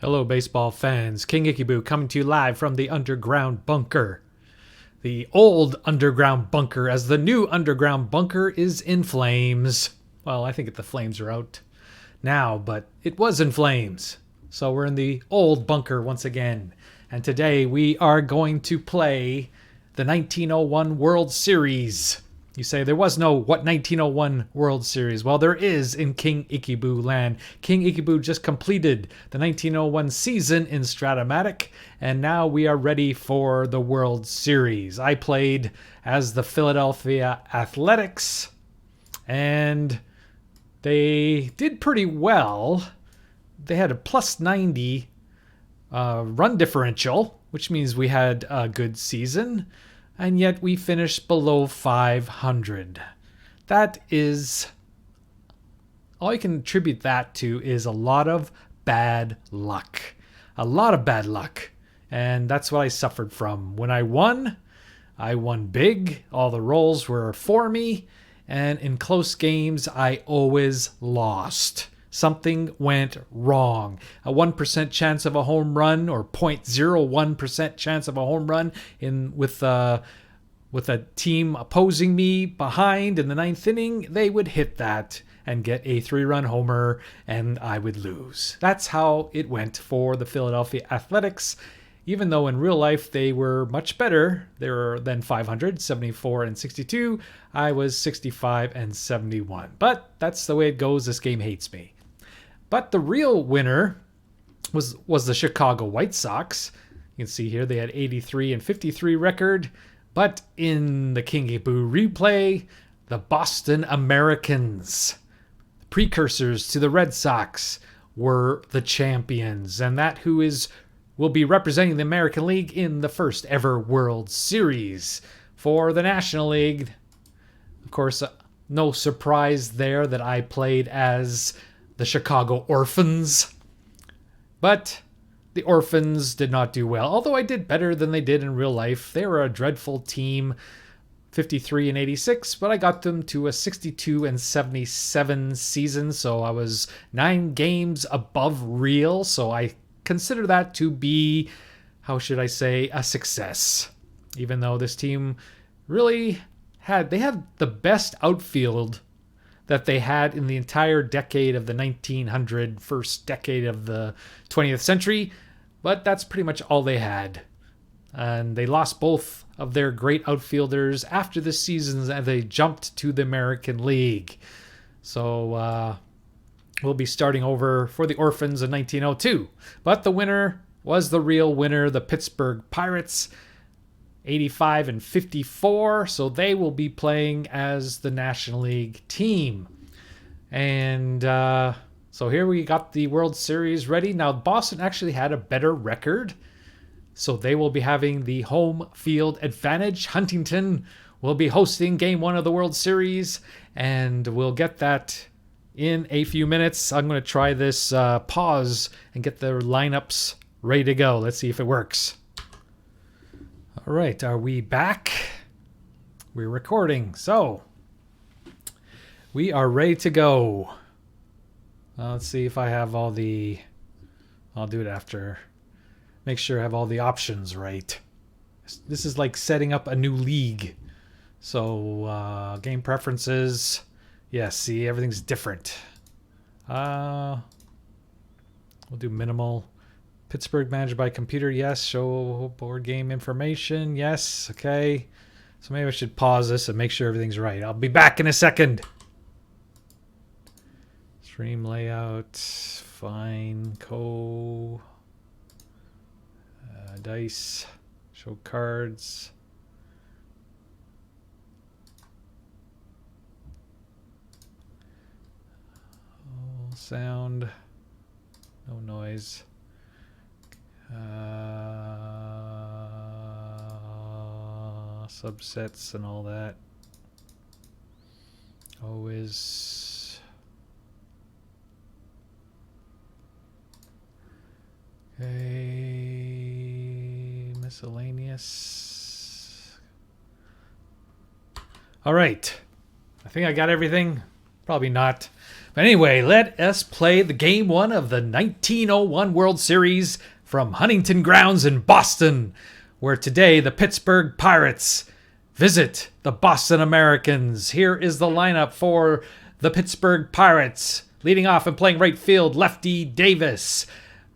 Hello, baseball fans. King Ikeboo coming to you live from the underground bunker. The old underground bunker, as the new underground bunker is in flames. Well, I think the flames are out now, but it was in flames. So we're in the old bunker once again. And today we are going to play the 1901 World Series. You say there was no 1901 World Series? Well, there is in King Ikeboo land. King Ikeboo just completed the 1901 season in Strat, and now we are ready for the World Series. I played as the Philadelphia Athletics, and they did pretty well. They had a plus 90 run differential, which means we had a good season. And yet we finished below 500. That is, all you can attribute that to is a lot of bad luck. A lot of bad luck. And that's what I suffered from. When I won big. All the rolls were for me. And in close games, I always lost. Something went wrong. A 1% chance of a home run, or 0.01% chance of a home run with a team opposing me behind in the ninth inning, they would hit that and get a 3-run homer, and I would lose. That's how it went for the Philadelphia Athletics. Even though in real life they were much better, they were then 500, 74 and 62. I was 65 and 71. But that's the way it goes. This game hates me. But the real winner was the Chicago White Sox. You can see here they had 83 and 53 record. But in the King Ikeboo replay, the Boston Americans, precursors to the Red Sox, were the champions. And that will be representing the American League in the first ever World Series. For the National League, of course, no surprise there that I played as the Chicago Orphans. But the Orphans did not do well, although I did better than they did in real life. They were a dreadful team, 53 and 86, but I got them to a 62 and 77 season, so I was 9 games above real, so I consider that to be, how should I say, a success. Even though this team really had the best outfield that they had in the entire decade of the 1900, first decade of the 20th century, but that's pretty much all they had. And they lost both of their great outfielders after the seasons, and they jumped to the American League. So we'll be starting over for the Orphans in 1902. But the winner was the real winner, the Pittsburgh Pirates, 85 and 54, so they will be playing as the National League team. And so here we got the World Series ready. Now, Boston actually had a better record, so they will be having the home field advantage. Huntington will be hosting Game 1 of the World Series, and we'll get that in a few minutes. I'm going to try this pause and get the lineups ready to go. Let's see if it works. All right, are we back? We're recording, so we are ready to go. Let's see if I have all the... I'll do it after. Make sure I have all the options right. This is like setting up a new league. So, game preferences. Yes, see, everything's different. We'll do minimal. Pittsburgh managed by computer, yes. Show board game information, yes. Okay. So maybe I should pause this and make sure everything's right. I'll be back in a second. Stream layout, fine, dice, show cards. Sound, no noise. Subsets and all that. Always. Okay, miscellaneous. All right, I think I got everything. Probably not. But anyway, let us play the game one of the 1901 World Series from Huntington grounds in Boston, where today the Pittsburgh Pirates visit the Boston Americans. Here is the lineup for the Pittsburgh Pirates. Leading off and playing right field, Lefty Davis.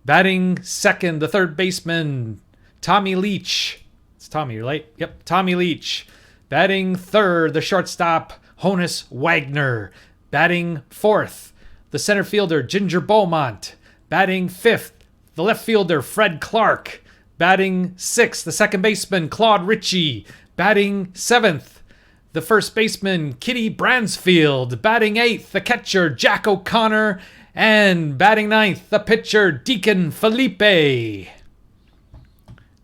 Batting second, the third baseman, Tommy Leach. It's Tommy, right? Yep, Tommy Leach. Batting third, the shortstop, Honus Wagner. Batting fourth, the center fielder, Ginger Beaumont. Batting fifth, the left fielder, Fred Clark. Batting sixth, the second baseman, Claude Ritchie. Batting seventh, the first baseman, Kitty Bransfield. Batting eighth, the catcher, Jack O'Connor. And batting ninth, the pitcher, Deacon Phillippe.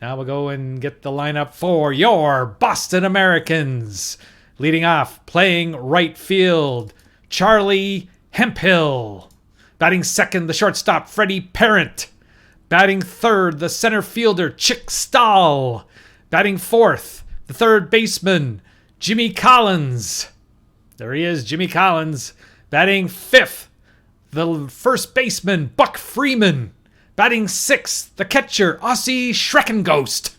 Now we'll go and get the lineup for your Boston Americans. Leading off, playing right field, Charlie Hemphill. Batting second, the shortstop, Freddie Parent. Batting third, the center fielder, Chick Stahl. Batting fourth, the third baseman, Jimmy Collins. There he is, Jimmy Collins. Batting fifth, the first baseman, Buck Freeman. Batting sixth, the catcher, Ossie Schreckenghost.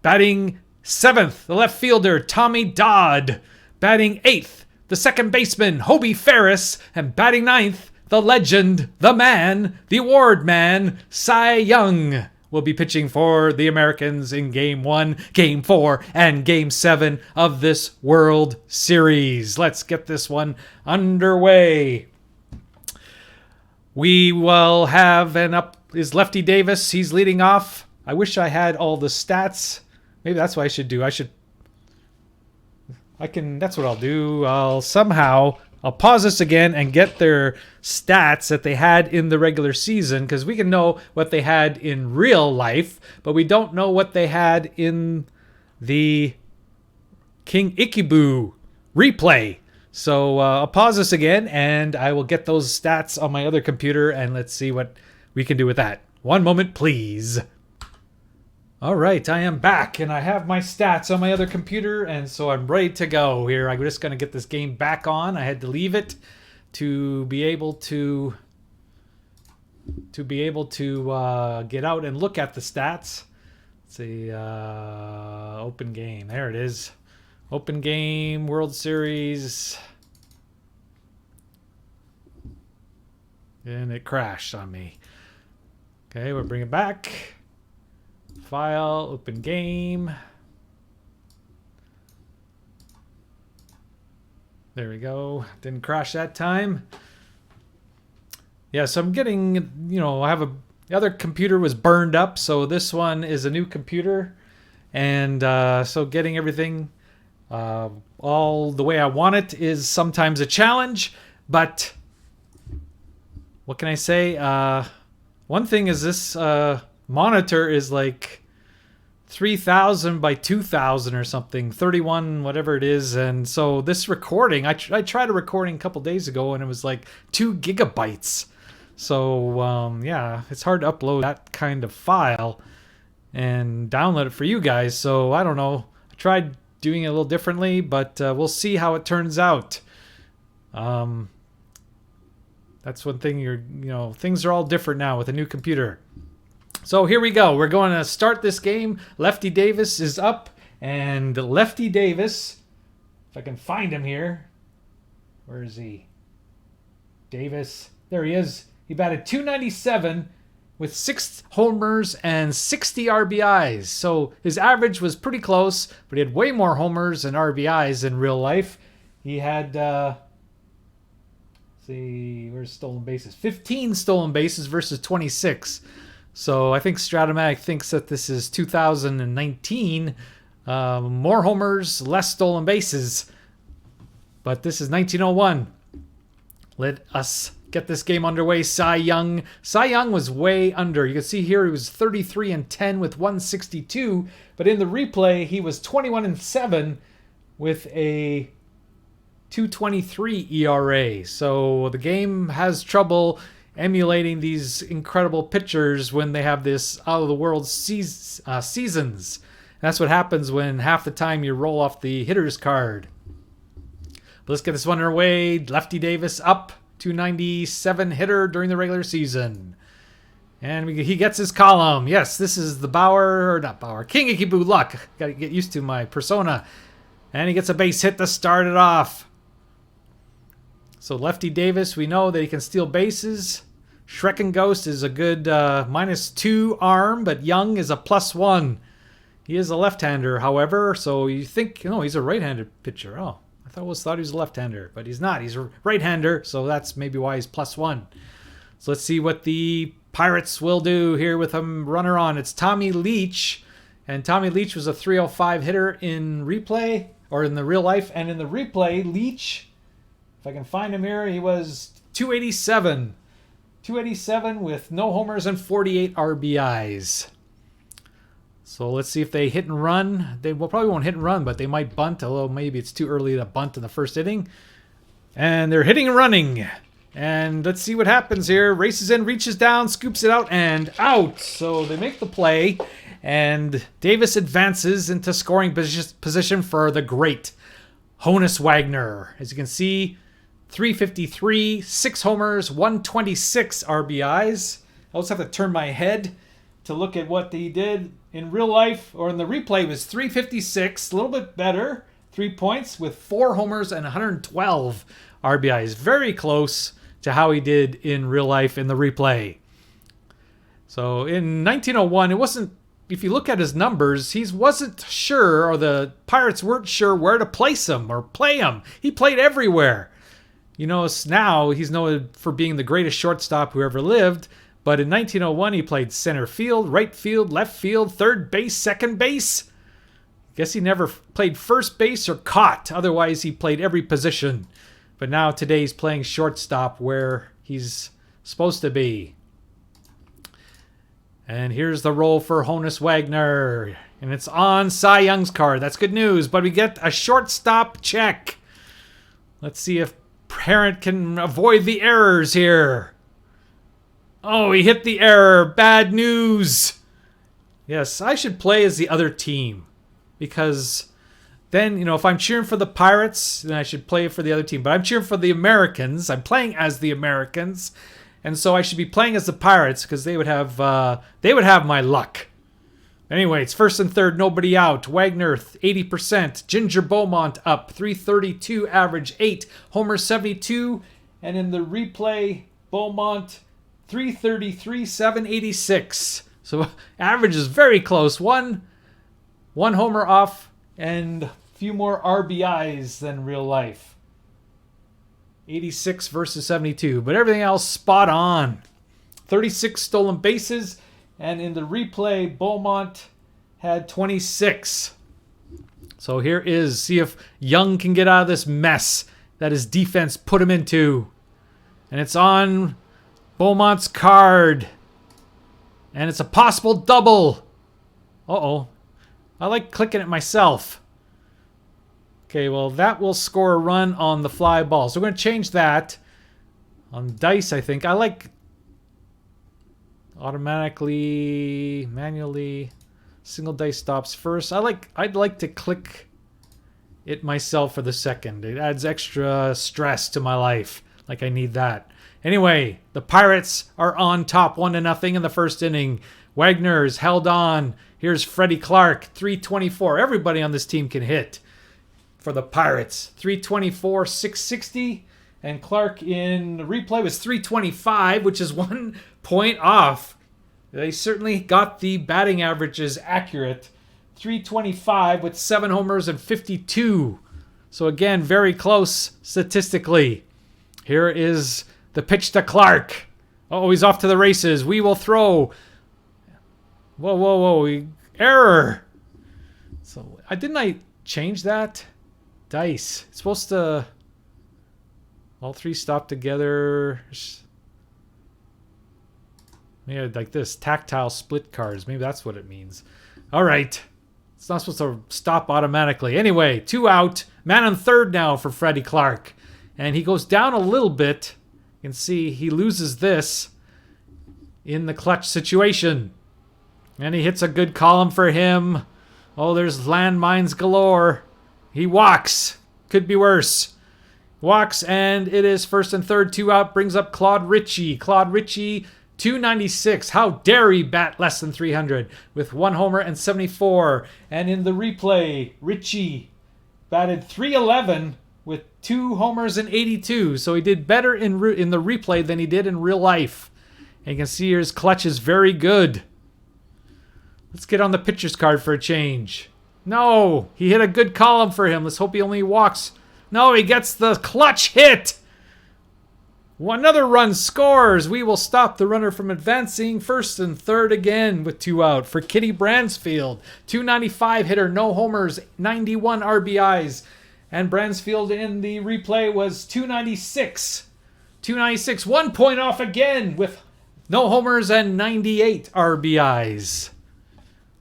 Batting seventh, the left fielder, Tommy Dodd. Batting eighth, the second baseman, Hobie Ferris. And batting ninth, the legend, the man, the award man, Cy Young will be pitching for the Americans in Game 1, Game 4, and Game 7 of this World Series. Let's get this one underway. We will have an up is Lefty Davis. He's leading off. I wish I had all the stats. Maybe that's what I should do. That's what I'll do. I'll pause this again and get their stats that they had in the regular season, because we can know what they had in real life, but we don't know what they had in the King Ikibu replay. So I'll pause this again and I will get those stats on my other computer and let's see what we can do with that. One moment, please. All right, I am back and I have my stats on my other computer, and so I'm ready to go here. I'm just going to get this game back on. I had to leave it to be able to get out and look at the stats. Let's see, open game. There it is. Open game, World Series. And it crashed on me. Okay, we'll bring it back. File, open game. There we go. Didn't crash that time. Yeah, so I'm getting, the other computer was burned up, so this one is a new computer. And so getting everything all the way I want it is sometimes a challenge, but what can I say? One thing is this monitor is like 3000 by 2000 or something, 31 whatever it is, and so this recording, I tried a recording a couple days ago and it was like 2 gigabytes. So yeah, it's hard to upload that kind of file and download it for you guys. So I don't know, I tried doing it a little differently, but we'll see how it turns out. That's one thing, things are all different now with a new computer. So here we go. We're going to start this game. Lefty Davis is up, and Lefty Davis, if I can find him here. Where is he? Davis. There he is. He batted .297 with 6 homers and 60 RBIs. So his average was pretty close, but he had way more homers and RBIs in real life. He had, where's stolen bases? 15 stolen bases versus 26. So I think Stratomatic thinks that this is 2019. More homers, less stolen bases. But this is 1901. Let us get this game underway. Cy Young. Cy Young was way under. You can see here he was 33-10 with 162. But in the replay, he was 21-7 with a 2.23 ERA. So the game has trouble emulating these incredible pitchers when they have this out-of-the-world seasons. That's what happens when half the time you roll off the hitter's card. But let's get this one underway. Lefty Davis up. 297 hitter during the regular season. And he gets his column. Yes, this is the King Ikeboo luck. Got to get used to my persona. And he gets a base hit to start it off. So Lefty Davis, we know that he can steal bases. Shrekken Ghost is a good -2 arm, but Young is a +1. He is a left-hander, however, so you think, he's a right-handed pitcher. Oh, I thought he was a left-hander, but he's not. He's a right-hander, so that's maybe why he's +1. So let's see what the Pirates will do here with a runner on. It's Tommy Leach, and Tommy Leach was a .305 hitter in replay, or in the real life, and in the replay, Leach, if I can find him here, he was 287. 287 with no homers and 48 RBIs. So let's see if they hit and run. They probably won't hit and run, but they might bunt, although maybe it's too early to bunt in the first inning. And they're hitting and running. And let's see what happens here. Races in, reaches down, scoops it out, and out. So they make the play, and Davis advances into scoring position for the great Honus Wagner. As you can see, 353, 6 homers, 126 RBIs. I also have to turn my head to look at what he did in real life, or in the replay. It was 356, a little bit better, 3 points with 4 homers and 112 RBIs. Very close to how he did in real life in the replay. So in 1901, it wasn't, if you look at his numbers, he wasn't sure, or the Pirates weren't sure where to place him or play him. He played everywhere. Now he's known for being the greatest shortstop who ever lived, but in 1901 he played center field, right field, left field, third base, second base. Guess he never played first base or caught. Otherwise, he played every position. But now today he's playing shortstop where he's supposed to be. And here's the roll for Honus Wagner. And it's on Cy Young's card. That's good news. But we get a shortstop check. Let's see if Parent can avoid the errors here. Oh, he hit the error. Bad news. Yes, I should play as the other team. Because then, if I'm cheering for the Pirates, then I should play for the other team. But I'm cheering for the Americans. I'm playing as the Americans. And so I should be playing as the Pirates because they would have my luck. Anyway, it's first and third, nobody out. Wagner, 80%. Ginger Beaumont up, 332 average, 8. Homer, 72. And in the replay, Beaumont, 333, 786. So average is very close. One homer off and a few more RBIs than real life. 86 versus 72. But everything else spot on. 36 stolen bases. And in the replay, Beaumont had 26. So here is, see if Young can get out of this mess that his defense put him into. And it's on Beaumont's card. And it's a possible double. Uh-oh. I like clicking it myself. Okay, well, that will score a run on the fly ball. So we're going to change that on dice, I think. I like automatically, manually, single dice stops first. I'd like to click it myself for the second. It adds extra stress to my life. Like I need that. Anyway, the Pirates are on top 1-0 in the first inning. Wagner's held on. Here's Freddie Clark, 324. Everybody on this team can hit for the Pirates. 324, 660. And Clark in the replay was 325, which is 1 point off. They certainly got the batting averages accurate. 325 with 7 homers and 52. So again, very close statistically. Here is the pitch to Clark. Oh, he's off to the races. We will throw. Whoa. Error. So didn't I change that? Dice. It's supposed to all 3 stop together. Yeah, like this. Tactile split cards. Maybe that's what it means. All right. It's not supposed to stop automatically. Anyway, 2 out. Man on third now for Freddie Clark. And he goes down a little bit. You can see he loses this in the clutch situation. And he hits a good column for him. Oh, there's landmines galore. He walks. Could be worse. Walks, and it is first and third, 2 out, brings up Claude Ritchie. Claude Ritchie, 296. How dare he bat less than 300 with 1 homer and 74. And in the replay, Ritchie batted 311 with 2 homers and 82. So he did better in the replay than he did in real life. And you can see here his clutch is very good. Let's get on the pitcher's card for a change. No, he hit a good column for him. Let's hope he only walks. No, he gets the clutch hit. Another run scores. We will stop the runner from advancing. First and third again with 2 out for Kitty Bransfield. 295 hitter, no homers, 91 RBIs. And Bransfield in the replay was 296. 296, 1 point off again with no homers and 98 RBIs.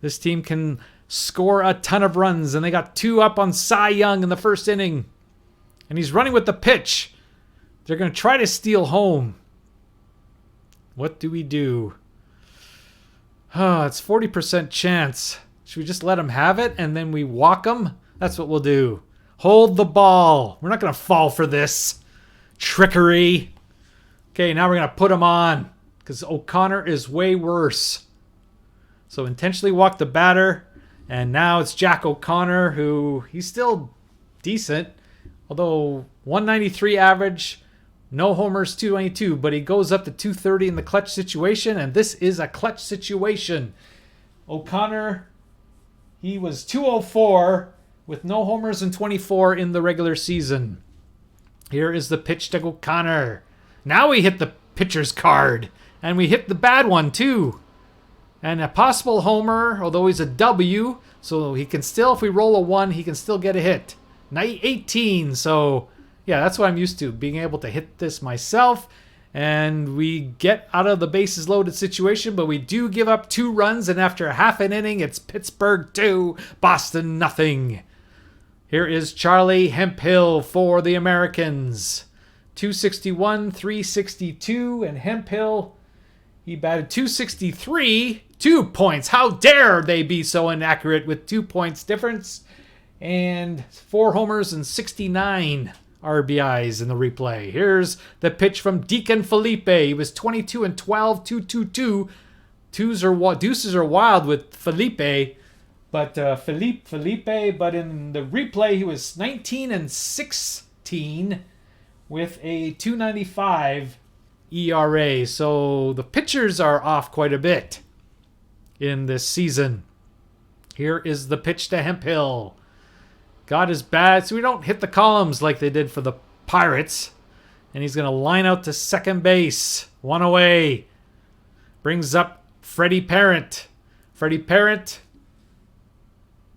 This team can score a ton of runs, and they got 2 up on Cy Young in the first inning. And he's running with the pitch. They're going to try to steal home. What do we do? It's 40% chance. Should we just let him have it and then we walk him? That's what we'll do. Hold the ball. We're not going to fall for this trickery. Okay, now we're going to put him on because O'Connor is way worse. So intentionally walk the batter. And now it's Jack O'Connor, who he's still decent. Although 193 average, no homers, 292, but he goes up to 230 in the clutch situation, and this is a clutch situation. O'Connor, he was 204 with no homers and 24 in the regular season. Here is the pitch to O'Connor. Now we hit the pitcher's card, and we hit the bad one too. And a possible homer, although he's a W, so he can still, if we roll a 1, he can still get a hit. 18, so yeah, that's what I'm used to, being able to hit this myself. And we get out of the bases loaded situation, but we do give up 2 runs, and after half an inning, it's Pittsburgh 2, Boston nothing. Here is Charlie Hemphill for the Americans. 261, 362, and Hemphill, he batted 263, 2 points. How dare they be so inaccurate with 2 points difference? And 4 homers and 69 RBIs in the replay. Here's the pitch from Deacon Phillippe. He was 22 and 12, 222. Deuces are wild with Phillippe, but Phillippe. But in the replay, he was 19 and 16 with a 295 ERA. So the pitchers are off quite a bit in this season. Here is the pitch to Hemphill. God is bad, so we don't hit the columns like they did for the Pirates. And he's going to line out to second base. 1 away. Brings up Freddie Parent. Freddie Parent,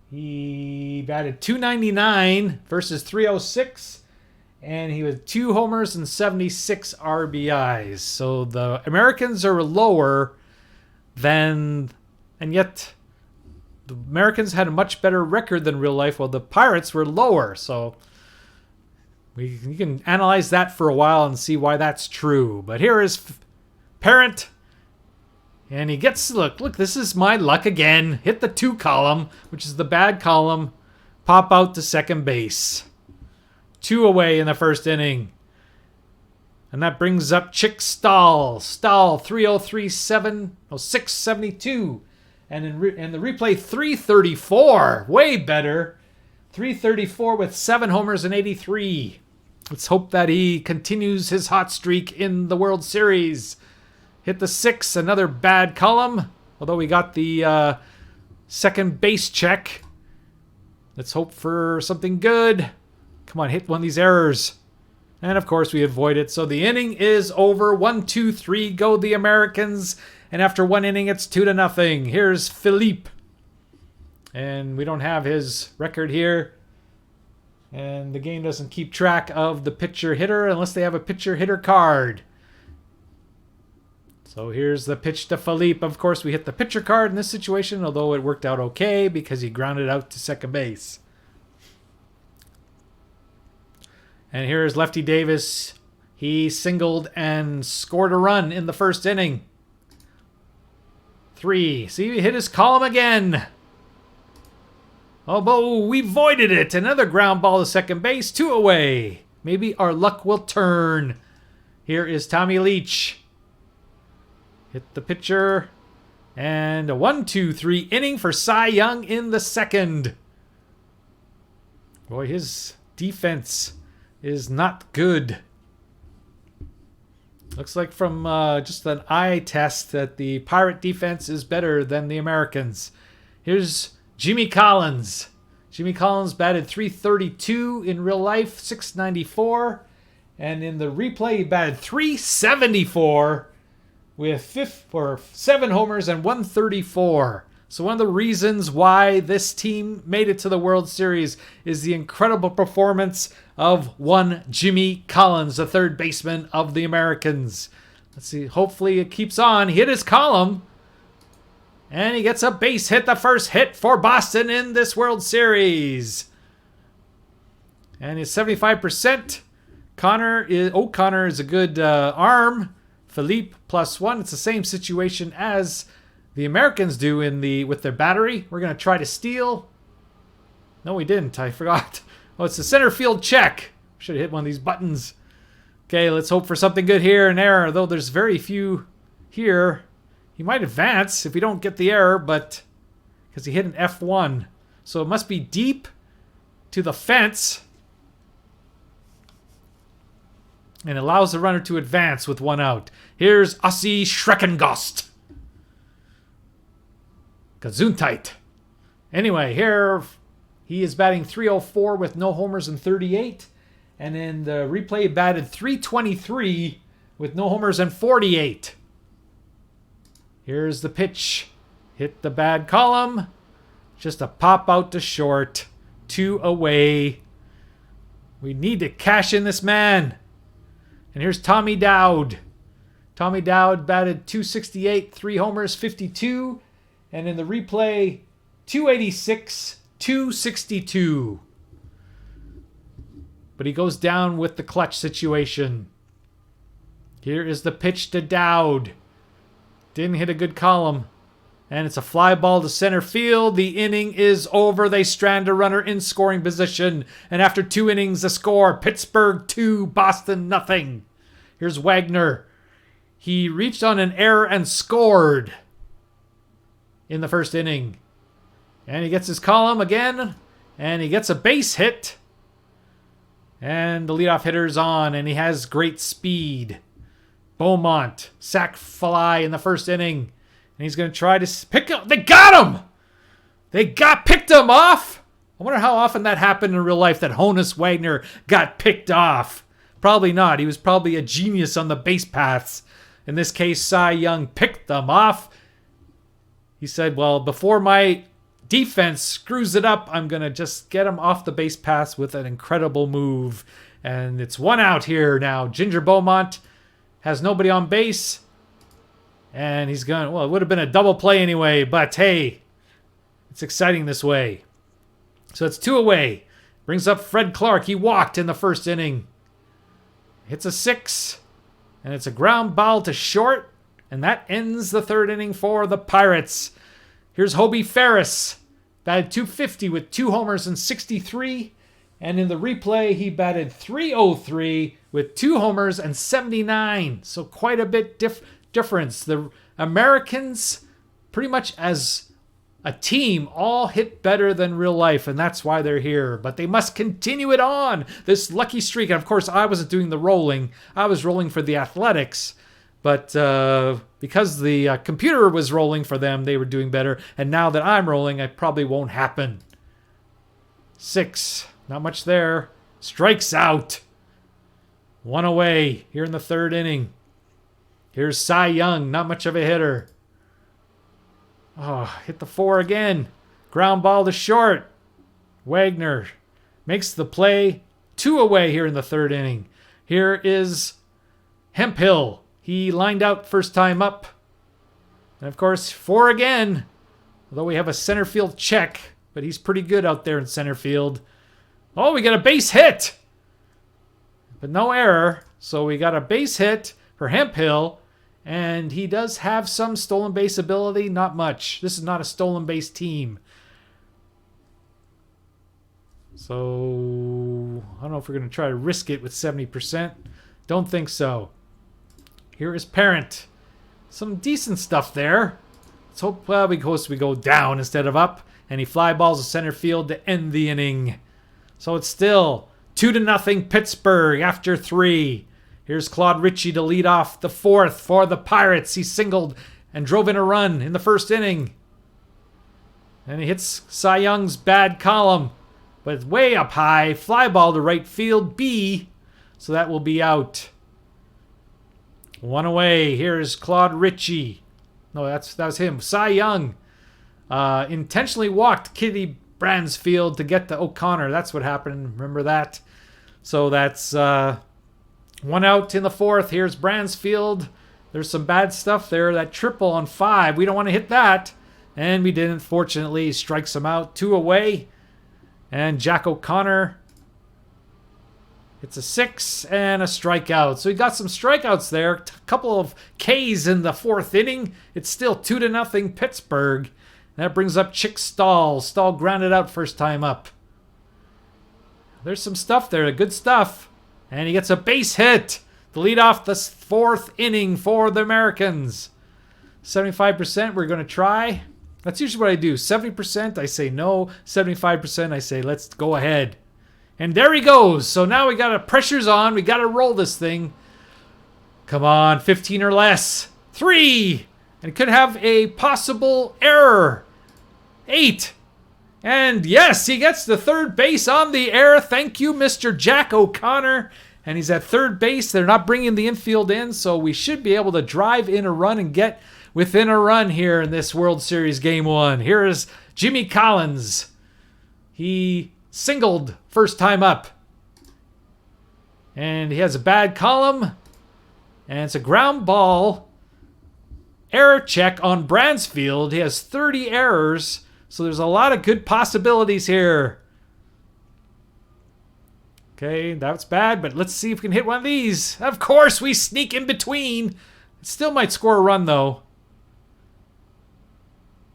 he batted 299 versus 306. And he was 2 homers and 76 RBIs. So the Americans are lower than, and yet the Americans had a much better record than real life, while the Pirates were lower. So you can analyze that for a while and see why that's true. But here is Parent. And he gets, look, this is my luck again. Hit the 2 column, which is the bad column. Pop out to second base. 2 away in the first inning. And that brings up Chick Stahl. Stahl, 672. And in the replay, 334. Way better. 334 with 7 homers and 83. Let's hope that he continues his hot streak in the World Series. Hit the 6, another bad column. Although we got the second base check. Let's hope for something good. Come on, hit one of these errors. And of course we avoid it. So the inning is over. 1, 2, 3, go the Americans. And after 1 inning, it's 2-0. Here's Phillippe. And we don't have his record here. And the game doesn't keep track of the pitcher-hitter unless they have a pitcher-hitter card. So here's the pitch to Phillippe. Of course, we hit the pitcher card in this situation, although it worked out okay because he grounded out to second base. And here's Lefty Davis. He singled and scored a run in the first inning. 3. See, he hit his column again. Oh, but we voided it. Another ground ball to second base. 2 away. Maybe our luck will turn. Here is Tommy Leach. Hit the pitcher. And a 1-2-3 inning for Cy Young in the second. Boy, his defense is not good. Looks like from just an eye test that the Pirate defense is better than the Americans. Here's Jimmy Collins. Jimmy Collins batted .332 in real life, .694. And in the replay, he batted .374 with 7 homers and 134. So one of the reasons why this team made it to the World Series is the incredible performance of one Jimmy Collins, the third baseman of the Americans. Let's see. Hopefully it keeps on. He hit his column. And he gets a base hit, the first hit for Boston in this World Series. And he's 75%. O'Connor is a good arm. Phillippe +1. It's the same situation as the Americans do with their battery. We're going to try to steal. No, we didn't. I forgot. Oh, it's a center field check. Should have hit one of these buttons. Okay, let's hope for something good here. An error, though there's very few here. He might advance if we don't get the error, but because he hit an F1. So it must be deep to the fence. And allows the runner to advance with 1 out. Here's Ossie Schreckengost. Gesundheit. Anyway, here he is batting .304 with no homers and 38. And in the replay, he batted .323 with no homers and 48. Here's the pitch. Hit the bad column. Just a pop out to short. 2 away. We need to cash in this man. And here's Tommy Dowd. Tommy Dowd batted .268, 3 homers, 52. And in the replay, .286, 262. But he goes down with the clutch situation. Here is the pitch to Dowd. Didn't hit a good column. And it's a fly ball to center field. The inning is over. They strand a runner in scoring position. And after 2 innings, the score, Pittsburgh 2, Boston nothing. Here's Wagner. He reached on an error and scored in the first inning. And he gets his column again. And he gets a base hit. And the leadoff hitter's on. And he has great speed. Beaumont, sac fly in the first inning. And he's going to try to pick up. They got him! Picked him off! I wonder how often that happened in real life that Honus Wagner got picked off. Probably not. He was probably a genius on the base paths. In this case, Cy Young picked them off. He said, well, before my defense screws it up, I'm going to just get him off the base paths with an incredible move. And it's 1 out here now. Ginger Beaumont has nobody on base. And he's going, well, it would have been a double play anyway, but hey, it's exciting this way. So it's 2 away. Brings up Fred Clark. He walked in the first inning. Hits a 6. And it's a ground ball to short. And that ends the 3rd inning for the Pirates. Here's Hobie Ferris. Batted .250 with 2 homers and 63. And in the replay, he batted .303 with 2 homers and 79. So quite a bit difference. The Americans, pretty much as a team, all hit better than real life, and that's why they're here. But they must continue it on, this lucky streak. And of course, I wasn't doing the rolling. I was rolling for the Athletics. But because the computer was rolling for them, they were doing better. And now that I'm rolling, it probably won't happen. 6. Not much there. Strikes out. 1 away here in the 3rd inning. Here's Cy Young. Not much of a hitter. Oh, hit the 4 again. Ground ball to short. Wagner makes the play. 2 away here in the 3rd inning. Here is Hemphill. He lined out first time up. And of course, 4 again. Although we have a center field check. But he's pretty good out there in center field. Oh, we got a base hit. But no error. So we got a base hit for Hemphill. And he does have some stolen base ability. Not much. This is not a stolen base team. So I don't know if we're going to try to risk it with 70%. Don't think so. Here is Parent. Some decent stuff there. Let's hope we go down instead of up. And he fly balls to center field to end the inning. So it's still 2-0 Pittsburgh after 3. Here's Claude Ritchie to lead off the 4th for the Pirates. He singled and drove in a run in the first inning. And he hits Cy Young's bad column. But it's way up high. Fly ball to right field, B. So that will be out. 1 away. Here's Claude Ritchie. No, that was him. Cy Young intentionally walked Kitty Bransfield to get to O'Connor. That's what happened. Remember that? So that's 1 out in the 4th. Here's Bransfield. There's some bad stuff there. That triple on 5. We don't want to hit that. And we didn't. Fortunately, he strikes him out. 2 away. And Jack O'Connor. It's a 6 and a strikeout. So he got some strikeouts there. A couple of Ks in the 4th inning. It's still 2-0 Pittsburgh. And that brings up Chick Stahl. Stahl grounded out first time up. There's some stuff there. Good stuff. And he gets a base hit to lead off the 4th inning for the Americans. 75% we're going to try. That's usually what I do. 70% I say no. 75% I say let's go ahead. And there he goes. So now we got pressure's on. We got to roll this thing. Come on, 15 or less. 3. And it could have a possible error. 8. And yes, he gets the third base on the air. Thank you, Mr. Jack O'Connor. And he's at third base. They're not bringing the infield in, so we should be able to drive in a run and get within a run here in this World Series Game 1. Here is Jimmy Collins. He singled first time up. And he has a bad column. And it's a ground ball. Error check on Bransfield. He has 30 errors. So there's a lot of good possibilities here. Okay, that's bad, but let's see if we can hit one of these. Of course, we sneak in between. It still might score a run, though.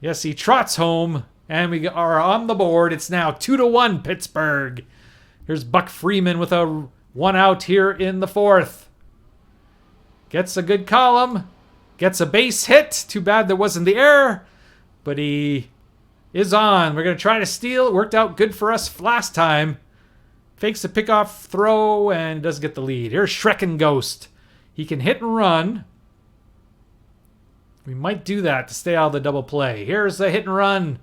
Yes, he trots home. And we are on the board. It's now 2-1 Pittsburgh. Here's Buck Freeman with a 1 out here in the 4th. Gets a good column. Gets a base hit. Too bad there wasn't the error. But he is on. We're going to try to steal. It worked out good for us last time. Fakes the pickoff throw and doesn't get the lead. Here's Shrekken Ghost. He can hit and run. We might do that to stay out of the double play. Here's the hit and run.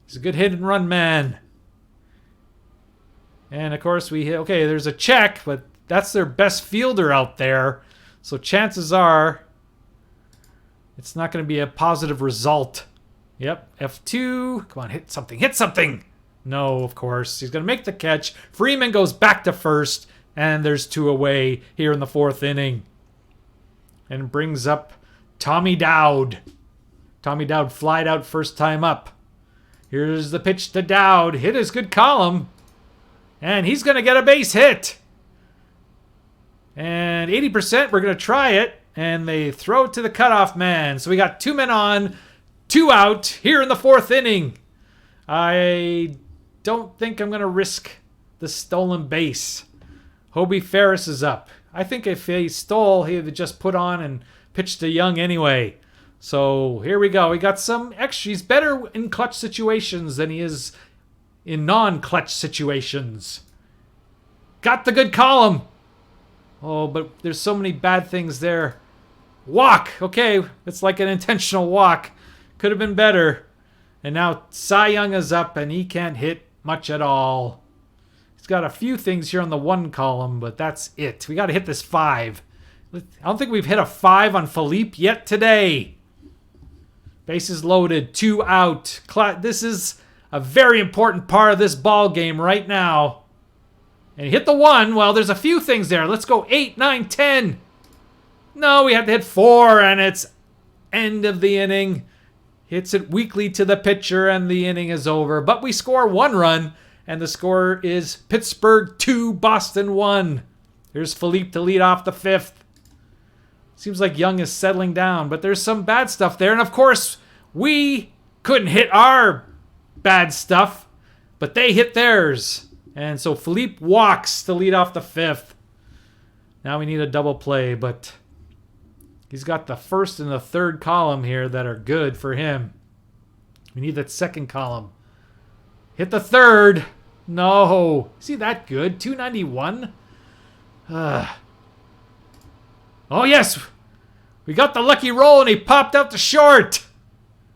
He's a good hit and run man. And of course we hit, okay, there's a check, but that's their best fielder out there. So chances are it's not going to be a positive result. Yep, F2. Come on, hit something. Hit something. No, of course. He's going to make the catch. Freeman goes back to first, and there's 2 away here in the 4th inning. And brings up Tommy Dowd. Tommy Dowd flied out first time up. Here's the pitch to Dowd. Hit his good column. And he's going to get a base hit. And 80%, we're going to try it. And they throw it to the cutoff man. So we got 2 men on, 2 out here in the 4th inning. I don't think I'm going to risk the stolen base. Hobie Ferris is up. I think if he stole, he would just put on and pitch to Young anyway. So here we go. We got some extra. He's better in clutch situations than he is in non-clutch situations. Got the good column. Oh, but there's so many bad things there. Walk. Okay, it's like an intentional walk. Could have been better. And now Cy Young is up and he can't hit much at all. He's got a few things here on the 1 column, but that's it. We got to hit this 5. I don't think we've hit a 5 on Phillippe yet today. Bases loaded, 2 out. This is a very important part of this ball game right now. And he hit the 1. Well, there's a few things there. Let's go 8, 9, 10. No, we had to hit 4, and it's end of the inning. Hits it weakly to the pitcher, and the inning is over. But we score 1 run, and the score is Pittsburgh 2, Boston 1. Here's Phillippe to lead off the 5th. Seems like Young is settling down, but there's some bad stuff there. And of course, we couldn't hit our bad stuff, but they hit theirs. And so Phillippe walks to lead off the 5th. Now we need a double play, but he's got the 1st and the 3rd column here that are good for him. We need that 2nd column. Hit the 3rd. No. Is he that good? 291? Oh, yes. We got the lucky roll, and he popped out to short.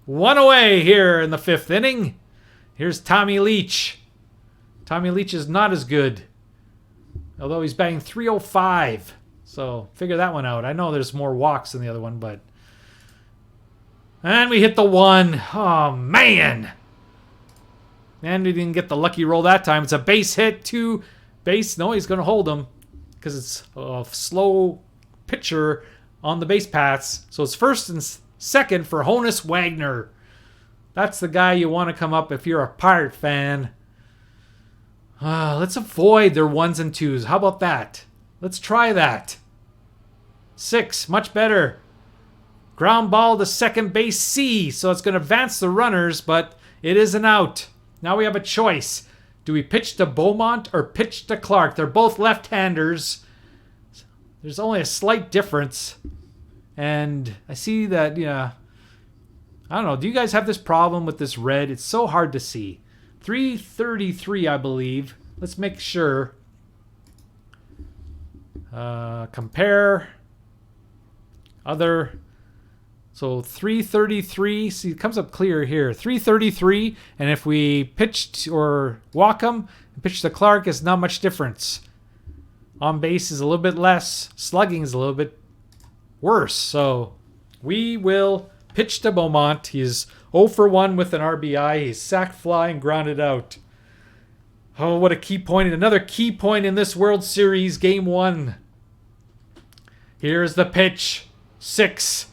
1 away here in the 5th inning. Here's Tommy Leach. Tommy Leach is not as good, although he's batting .305. So figure that one out. I know there's more walks than the other one, but... And we hit the 1. Oh, man. And we didn't get the lucky roll that time. It's a base hit, 2 base. No, he's going to hold him because it's a slow pitcher on the base paths. So it's 1st and 2nd for Honus Wagner. That's the guy you want to come up if you're a Pirate fan. Let's avoid their 1s and 2s. How about that? Let's try that. 6, much better. Ground ball to second base C. So it's going to advance the runners, but it is an out. Now we have a choice. Do we pitch to Beaumont or pitch to Clark? They're both left-handers. There's only a slight difference. And I see that, yeah. I don't know. Do you guys have this problem with this red? It's so hard to see. 333, I believe. Let's make sure. Compare. Other. So 333. See, it comes up clear here. 333. And if we pitch or walk them and pitch to Clark, it's not much difference. On base is a little bit less. Slugging is a little bit worse. So we will pitch to Beaumont. He's 0 for 1 with an RBI. He's sacked fly and grounded out. Oh, what a key point. Another key point in this World Series, Game 1. Here's the pitch. 6.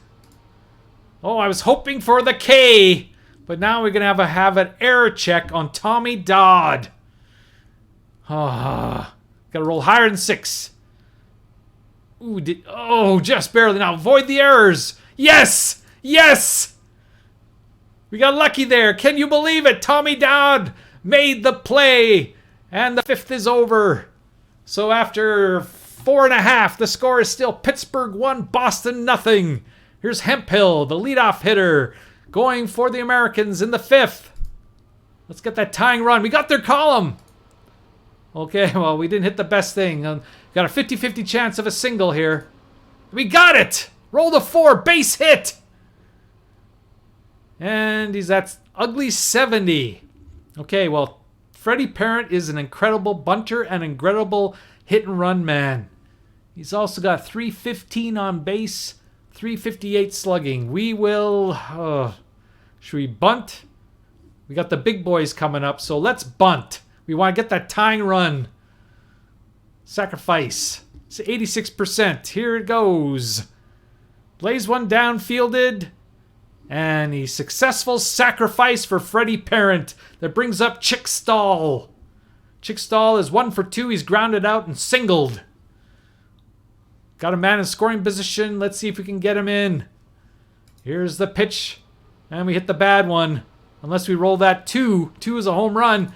Oh, I was hoping for the K. But now we're going to have an error check on Tommy Dodd. Got to roll higher than 6. Ooh, just barely. Now avoid the errors. Yes! Yes! We got lucky there. Can you believe it? Tommy Dodd made the play. And the 5th is over. So after 4.5, the score is still Pittsburgh 1, Boston nothing. Here's Hemphill, the leadoff hitter, going for the Americans in the 5th. Let's get that tying run. We got their column. Okay, well, we didn't hit the best thing. Got a 50-50 chance of a single here. We got it! Roll the 4, base hit! And he's at ugly 70. Okay, well, Freddie Parent is an incredible bunter and incredible hit-and-run man. He's also got 315 on base, 358 slugging. We will... should we bunt? We got the big boys coming up, so let's bunt. We want to get that tying run. Sacrifice. It's 86%. Here it goes. Lays one down, fielded. And a successful sacrifice for Freddie Parent that brings up Chick Stahl. Chick Stahl is 1 for 2. He's grounded out and singled. Got a man in scoring position. Let's see if we can get him in. Here's the pitch. And we hit the bad one. Unless we roll that 2. 2 is a home run.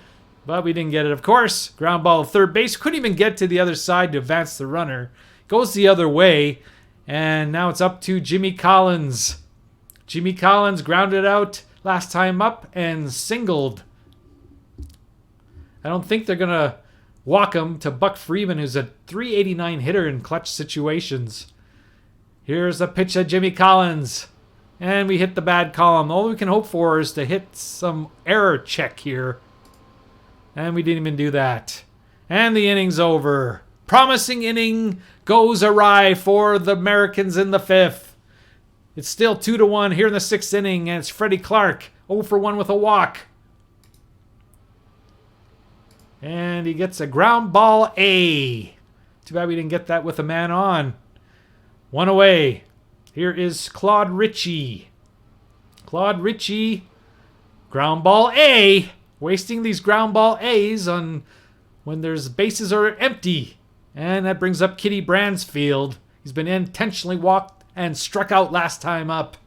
But we didn't get it, of course. Ground ball to third base. Couldn't even get to the other side to advance the runner. Goes the other way. And now it's up to Jimmy Collins. Jimmy Collins grounded out last time up and singled. I don't think they're going to walk him to Buck Freeman, who's a 389 hitter in clutch situations. Here's the pitch at Jimmy Collins. And we hit the bad column. All we can hope for is to hit some error check here. And we didn't even do that. And the inning's over. Promising inning goes awry for the Americans in the 5th. It's still 2-1 here in the 6th inning, and it's Freddie Clark, 0 for 1 with a walk. And he gets a ground ball A. Too bad we didn't get that with a man on. 1 away. Here is Claude Ritchie. Claude Ritchie, ground ball A. Wasting these ground ball A's on when there's bases are empty. And that brings up Kitty Bransfield. He's been intentionally walked and struck out last time up.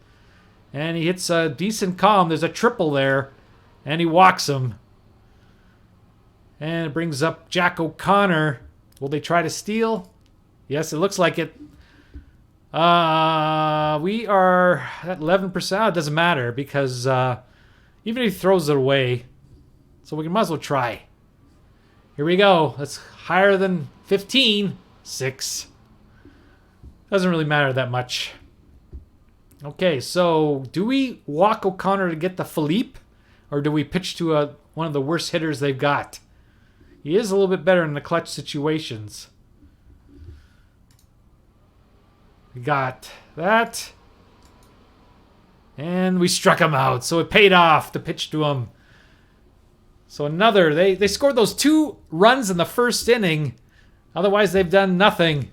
And he hits a decent column. There's a triple there. And he walks him. And it brings up Jack O'Connor. Will they try to steal? Yes, it looks like it. We are at 11%. It doesn't matter because even if he throws it away, so we might as well try. Here we go. That's higher than 15. 6. Doesn't really matter that much. Okay, so do we walk O'Connor to get the Phillippe? Or do we pitch to one of the worst hitters they've got? He is a little bit better in the clutch situations. We got that. And we struck him out, so it paid off to pitch to him. So another, they scored those 2 runs in the first inning. Otherwise, they've done nothing.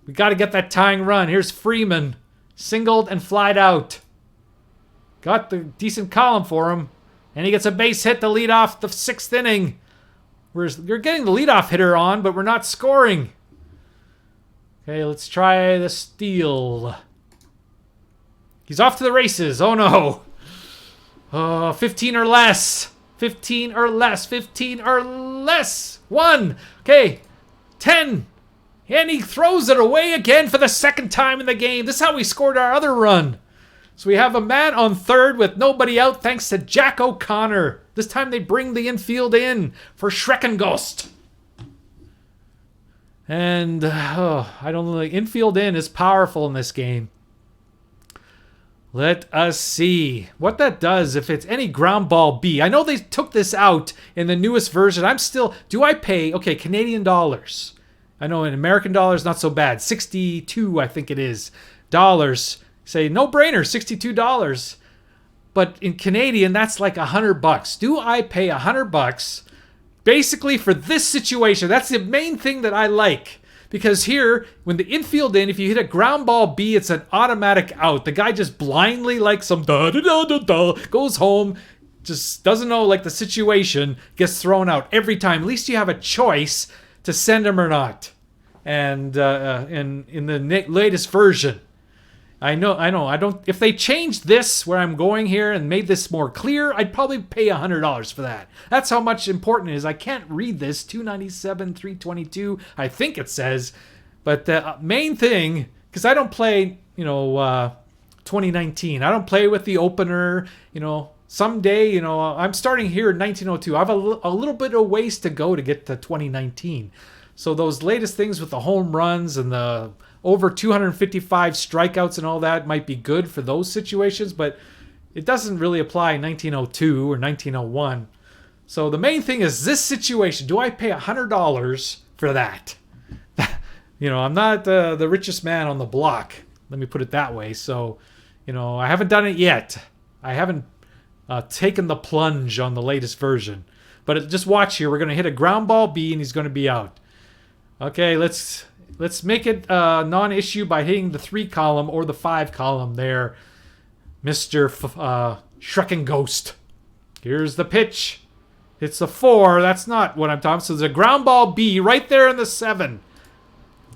We got to get that tying run. Here's Freeman. Singled and flied out. Got the decent column for him. And he gets a base hit to lead off the 6th inning. You're getting the leadoff hitter on, but we're not scoring. Okay, let's try the steal. He's off to the races. Oh, no. 15 or less. 15 or less. 15 or less. 1. Okay. 10. And he throws it away again for the 2nd time in the game. This is how we scored our other run. So we have a man on third with nobody out thanks to Jack O'Connor. This time they bring the infield in for Schreckengost. And I don't know, the infield in is powerful in this game. Let us see what that does if it's any ground ball B. I know they took this out in the newest version. I'm still, do I pay, okay, Canadian dollars. I know in American dollars, not so bad. 62, I think it is, dollars. Say, no brainer, $62. But in Canadian, that's like $100. Do I pay $100 basically for this situation? That's the main thing that I like. Because here, when the infield in, if you hit a ground ball B, it's an automatic out. The guy just blindly, like some da-da-da-da-da, goes home, just doesn't know like the situation, gets thrown out every time. At least you have a choice to send him or not. And in the latest version, I know. I don't. If they changed this where I'm going here and made this more clear, I'd probably pay $100 for that. That's how much important it is. I can't read this. 297, 322. I think it says, but the main thing, because I don't play, 2019. I don't play with the opener. Someday, I'm starting here in 1902. I have a little bit of ways to go to get to 2019. So those latest things with the home runs and the over 255 strikeouts and all that might be good for those situations, but it doesn't really apply in 1902 or 1901. So the main thing is this situation. Do I pay $100 for that? I'm not the richest man on the block. Let me put it that way. So, I haven't done it yet. I haven't taken the plunge on the latest version. But just watch here. We're going to hit a ground ball B and he's going to be out. Okay, let's make it a non-issue by hitting the 3 column or the 5 column there, Mr. Schreckengost. Here's the pitch. It's the 4. That's not what I'm talking about. So there's a ground ball B right there in the 7.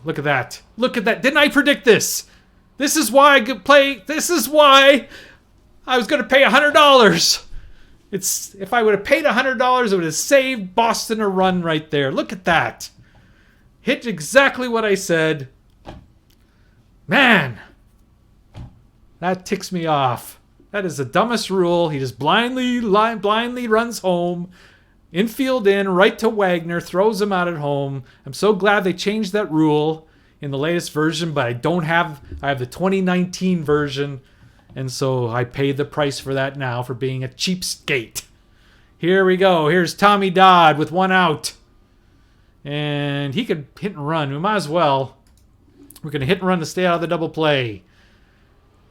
Look at that. Look at that. Didn't I predict this? This is why I could play. This is why I was going to pay $100. If I would have paid $100, it would have saved Boston a run right there. Look at that. Hit exactly what I said. Man, that ticks me off. That is the dumbest rule. He just blindly runs home. Infield in, right to Wagner, throws him out at home. I'm so glad they changed that rule in the latest version, but I have the 2019 version, and so I paid the price for that now for being a cheapskate. Here we go. Here's Tommy Dodd with 1 out. And he could hit and run. We might as well. We're going to hit and run to stay out of the double play.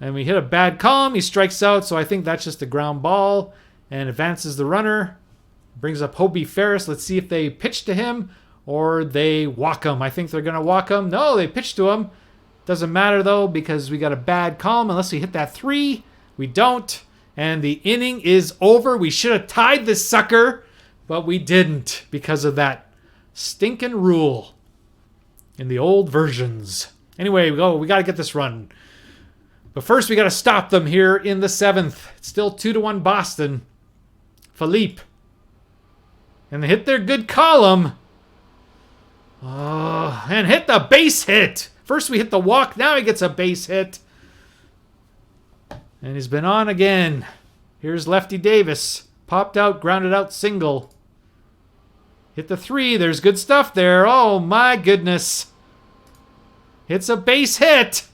And we hit a bad column. He strikes out, so I think that's just a ground ball. And advances the runner. Brings up Hobie Ferris. Let's see if they pitch to him or they walk him. I think they're going to walk him. No, they pitch to him. Doesn't matter, though, because we got a bad column. Unless we hit that 3. We don't. And the inning is over. We should have tied this sucker, but we didn't because of that stinking rule in the old versions. Anyway, we got to get this run. But first, we got to stop them here in the 7th. It's still 2-1 Boston. Phillippe. And they hit their good column. Oh, and hit the base hit. First we hit the walk, now he gets a base hit. And he's been on again. Here's Lefty Davis. Popped out, grounded out single. Hit the 3. There's good stuff there. Oh, my goodness. Hits a base hit.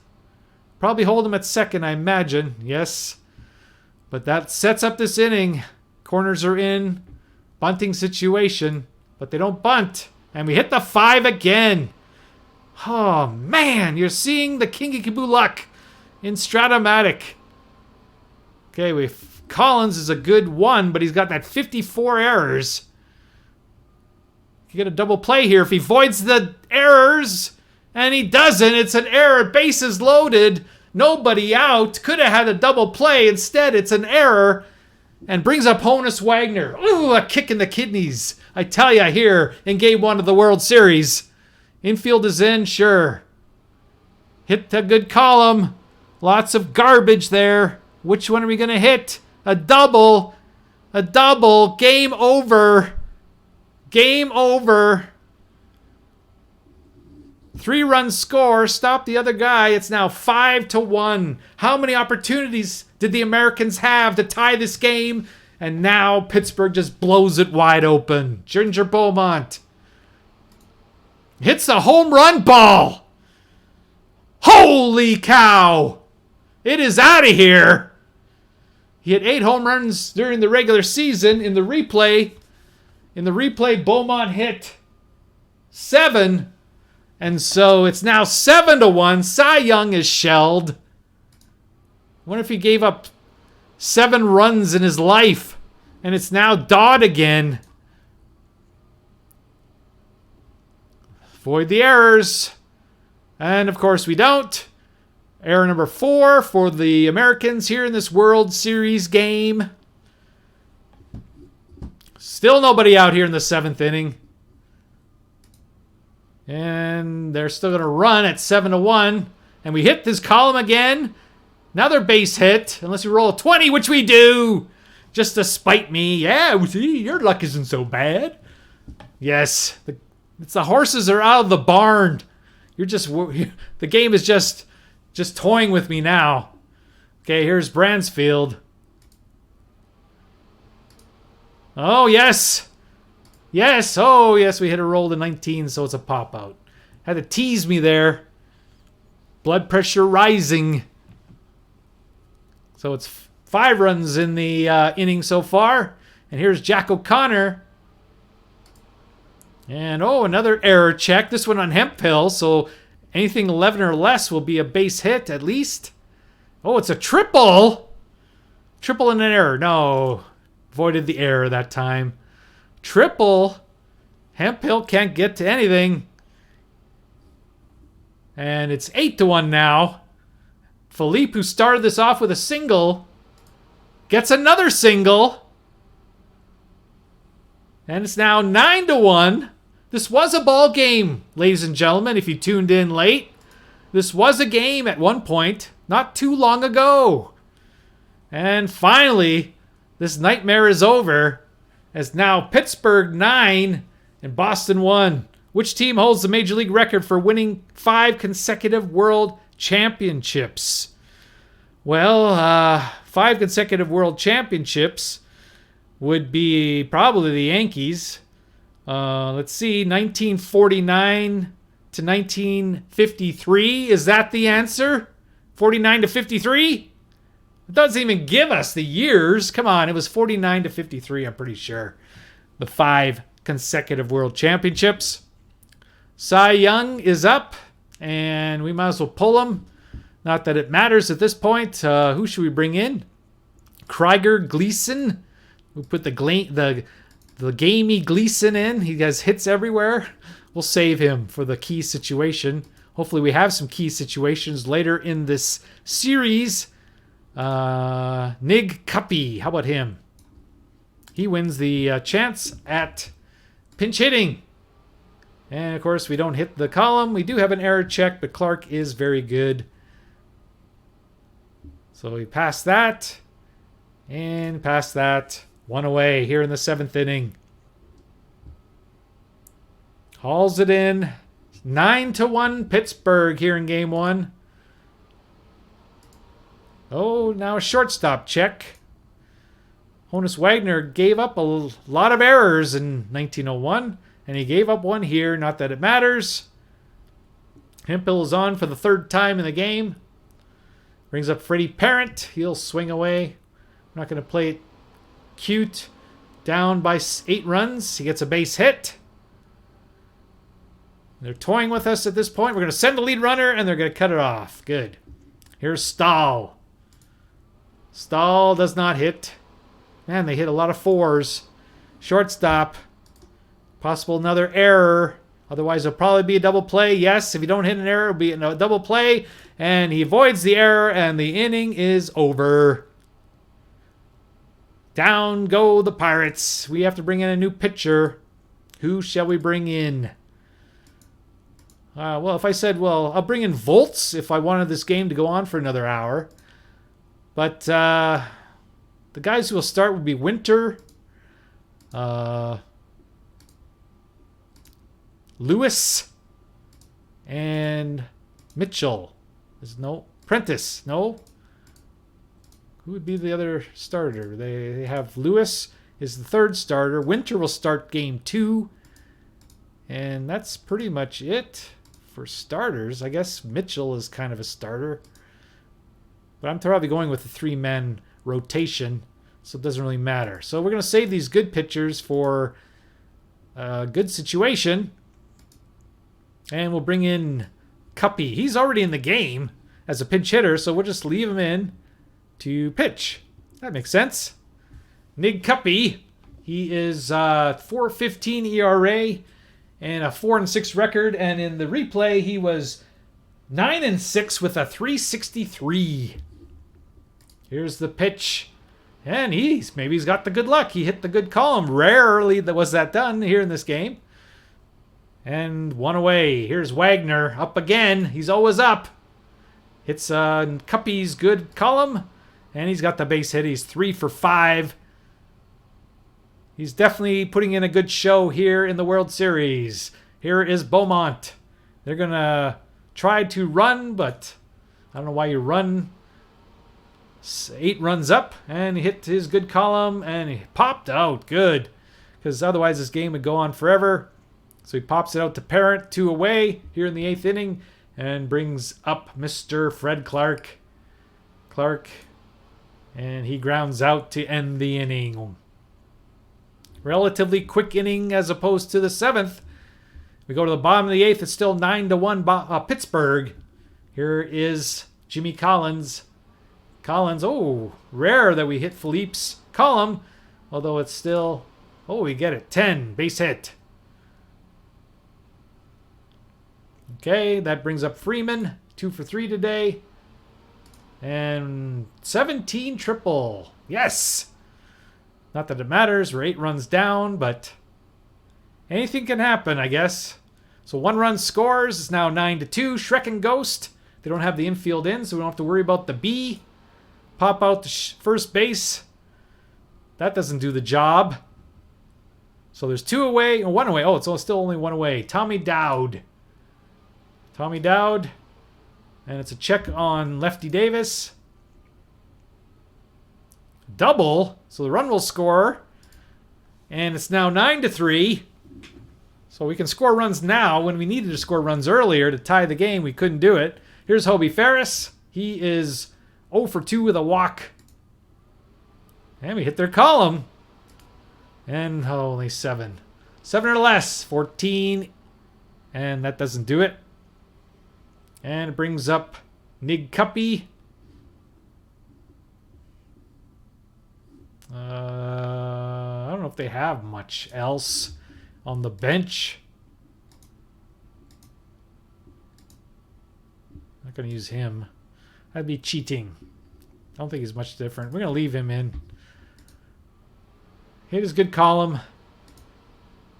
Probably hold him at second, I imagine. Yes. But that sets up this inning. Corners are in. Bunting situation. But they don't bunt. And we hit the 5 again. Oh, man. You're seeing the King-a-Kiboo luck in Stratomatic. Okay, Collins is a good 1, but he's got that 54 errors. You get a double play here. If he voids the errors, and he doesn't, it's an error. Bases loaded. Nobody out. Could have had a double play. Instead, it's an error. And brings up Honus Wagner. Ooh, a kick in the kidneys. I tell you here in Game 1 of the World Series. Infield is in, sure. Hit a good column. Lots of garbage there. Which one are we going to hit? A double. A double. Game over. Game over. 3-run score. Stop the other guy. It's now 5-1. How many opportunities did the Americans have to tie this game? And now Pittsburgh just blows it wide open. Ginger Beaumont hits a home run ball. Holy cow. It is out of here. He hit 8 home runs during the regular season. In the replay, Beaumont hit 7. And so it's now 7-1. Cy Young is shelled. I wonder if he gave up 7 runs in his life. And it's now Dodd again. Void the errors. And of course we don't. Error number 4 for the Americans here in this World Series game. Still nobody out here in the 7th inning. And they're still going to run at 7-1. And we hit this column again. Another base hit. Unless we roll a 20, which we do. Just to spite me. Yeah, see, your luck isn't so bad. Yes. It's the horses are out of the barn. The game is just toying with me now. Okay, here's Bransfield. Oh, yes. Yes. Oh, yes, we hit a roll to 19, so it's a pop-out. Had to tease me there. Blood pressure rising. So it's 5 runs in the inning so far. And here's Jack O'Connor. And, another error check. This one on Hemphill, so anything 11 or less will be a base hit at least. Oh, it's a triple. Triple and an error. No. Voided the error that time. Triple. Hemphill can't get to anything. And it's 8-1 now. Phillippe, who started this off with a single, gets another single. And it's now 9-1. This was a ball game, ladies and gentlemen, if you tuned in late. This was a game at one point, not too long ago. And finally, this nightmare is over, as now Pittsburgh 9 and Boston 1. Which team holds the Major League record for winning 5 consecutive World Championships? Well, 5 consecutive World Championships would be probably the Yankees. Let's see, 1949 to 1953. Is that the answer? 49 to 53? It doesn't even give us the years. Come on, it was 49 to 53, I'm pretty sure. The 5 consecutive World Championships. Cy Young is up, and we might as well pull him. Not that it matters at this point. Who should we bring in? Krieger Gleason. We put the gamey Gleason in. He has hits everywhere. We'll save him for the key situation. Hopefully we have some key situations later in this series. Nig Cuppy. How about him? He wins the chance at pinch hitting. And, of course, we don't hit the column. We do have an error check, but Clark is very good. So we pass that. And pass that. 1 away here in the 7th inning. Hauls it in. 9-1 Pittsburgh here in game one. Oh, now a shortstop check. Honus Wagner gave up a lot of errors in 1901, and he gave up one here. Not that it matters. Hemphill is on for the third time in the game. Brings up Freddie Parent. He'll swing away. We're not going to play it cute. Down by 8 runs. He gets a base hit. They're toying with us at this point. We're going to send the lead runner, and they're going to cut it off. Good. Here's Stahl. Stahl does not hit. Man, they hit a lot of 4s. Shortstop. Possible another error. Otherwise, it'll probably be a double play. Yes, if you don't hit an error, it'll be a double play. And he avoids the error, and the inning is over. Down go the Pirates. We have to bring in a new pitcher. Who shall we bring in? Well, if I said, well, I'll bring in Volts if I wanted this game to go on for another hour. But the guys who will start would be Winter, Lewis, and Mitchell. There's no Prentice. No. Who would be the other starter? They have Lewis is the third starter. Winter will start game 2. And that's pretty much it for starters. I guess Mitchell is kind of a starter. But I'm probably going with the 3-man rotation, so it doesn't really matter. So we're going to save these good pitchers for a good situation. And we'll bring in Cuppy. He's already in the game as a pinch hitter, so we'll just leave him in to pitch. That makes sense. Nig Cuppy. He is 4.15 ERA and a 4-6 record. And in the replay, he was 9-6 with a 3.63. Here's the pitch. And maybe he's got the good luck. He hit the good column. Rarely was that done here in this game. And 1 away. Here's Wagner up again. He's always up. Hits Cuppy's good column. And he's got the base hit. He's 3 for 5. He's definitely putting in a good show here in the World Series. Here is Beaumont. They're going to try to run, but I don't know why you run. 8 runs up, and he hit his good column, and he popped out. Good. Because otherwise this game would go on forever. So he pops it out to Parent, 2 away here in the 8th inning, and brings up Mr. Fred Clark. And he grounds out to end the inning. Relatively quick inning as opposed to the 7th. We go to the bottom of the 8th. It's still 9-1 Pittsburgh. Here is Jimmy Collins. Oh, rare that we hit Philippe's column. Although it's still... Oh, we get it. 10. Base hit. Okay, that brings up Freeman. 2 for 3 today. And 17 triple. Yes! Not that it matters. We're 8 runs down, but anything can happen, I guess. So 1 run scores. It's now 9-2. Shrek and Ghost. They don't have the infield in, so we don't have to worry about the B. Pop out to first base. That doesn't do the job. So there's 2 away and 1 away. Oh, it's still only 1 away. Tommy Dowd. And it's a check on Lefty Davis. Double. So the run will score. And it's now 9-3. So we can score runs now. When we needed to score runs earlier to tie the game, we couldn't do it. Here's Hobie Ferris. He is 0 for 2 with a walk. And we hit their column. And only 7. 7 or less. 14. And that doesn't do it. And it brings up Nig Cuppy. I don't know if they have much else on the bench. Not going to use him. That'd be cheating. I don't think he's much different. We're going to leave him in. Hit his good column.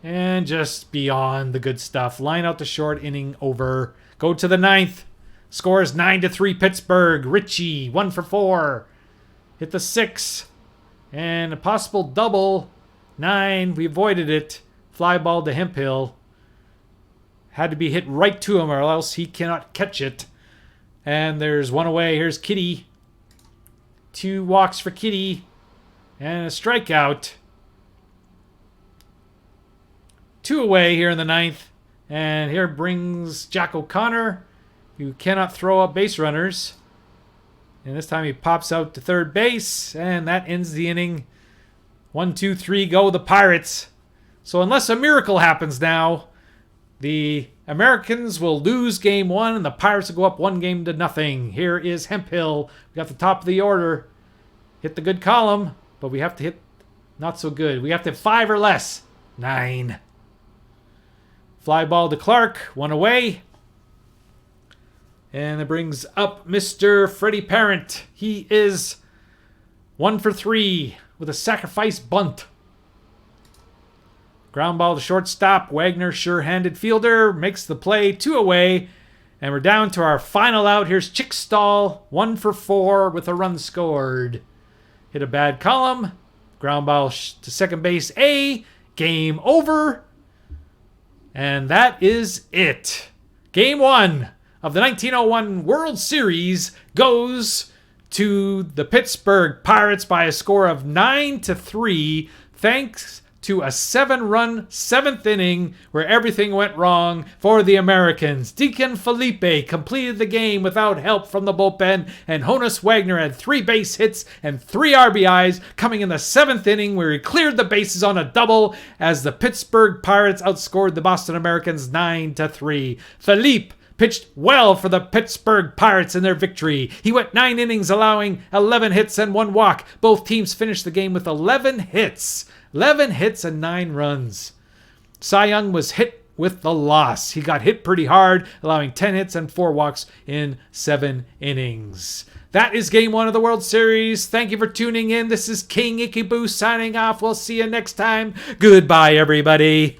And just beyond the good stuff. Line out to short, inning over. Go to the 9th. Scores 9-3 Pittsburgh. Richie, 1 for 4. Hit the 6. And a possible double. 9. We avoided it. Fly ball to Hemphill. Had to be hit right to him or else he cannot catch it. And there's one away. Here's Kitty. 2 walks for Kitty. And a strikeout. 2 away here in the 9th. And here brings Jack O'Connor, who cannot throw up base runners. And this time he pops out to third base. And that ends the inning. 1, 2, 3, go the Pirates. So unless a miracle happens now, the Americans will lose game 1 and the Pirates will go up 1-0. Here is Hemphill. We got the top of the order. Hit the good column, but we have to hit not so good. We have to hit 5 or less. 9. Fly ball to Clark. 1 away. And it brings up Mr. Freddie Parent. He is 1 for 3 with a sacrifice bunt. Ground ball to shortstop. Wagner, sure-handed fielder, makes the play. 2 away. And we're down to our final out. Here's Chickstall. 1 for 4 with a run scored. Hit a bad column. Ground ball to second base. Game over. And that is it. Game 1 of the 1901 World Series goes to the Pittsburgh Pirates by a score of 9-3. Thanks to a 7-run 7th inning where everything went wrong for the Americans. Deacon Phillippe completed the game without help from the bullpen, and Honus Wagner had 3 base hits and 3 RBIs coming in the 7th inning where he cleared the bases on a double as the Pittsburgh Pirates outscored the Boston Americans 9-3. Phillippe pitched well for the Pittsburgh Pirates in their victory. He went 9 innings, allowing 11 hits and 1 walk. Both teams finished the game with 11 hits. 11 hits and 9 runs. Cy Young was hit with the loss. He got hit pretty hard, allowing 10 hits and 4 walks in 7 innings. That is Game 1 of the World Series. Thank you for tuning in. This is King Ikeboo signing off. We'll see you next time. Goodbye, everybody.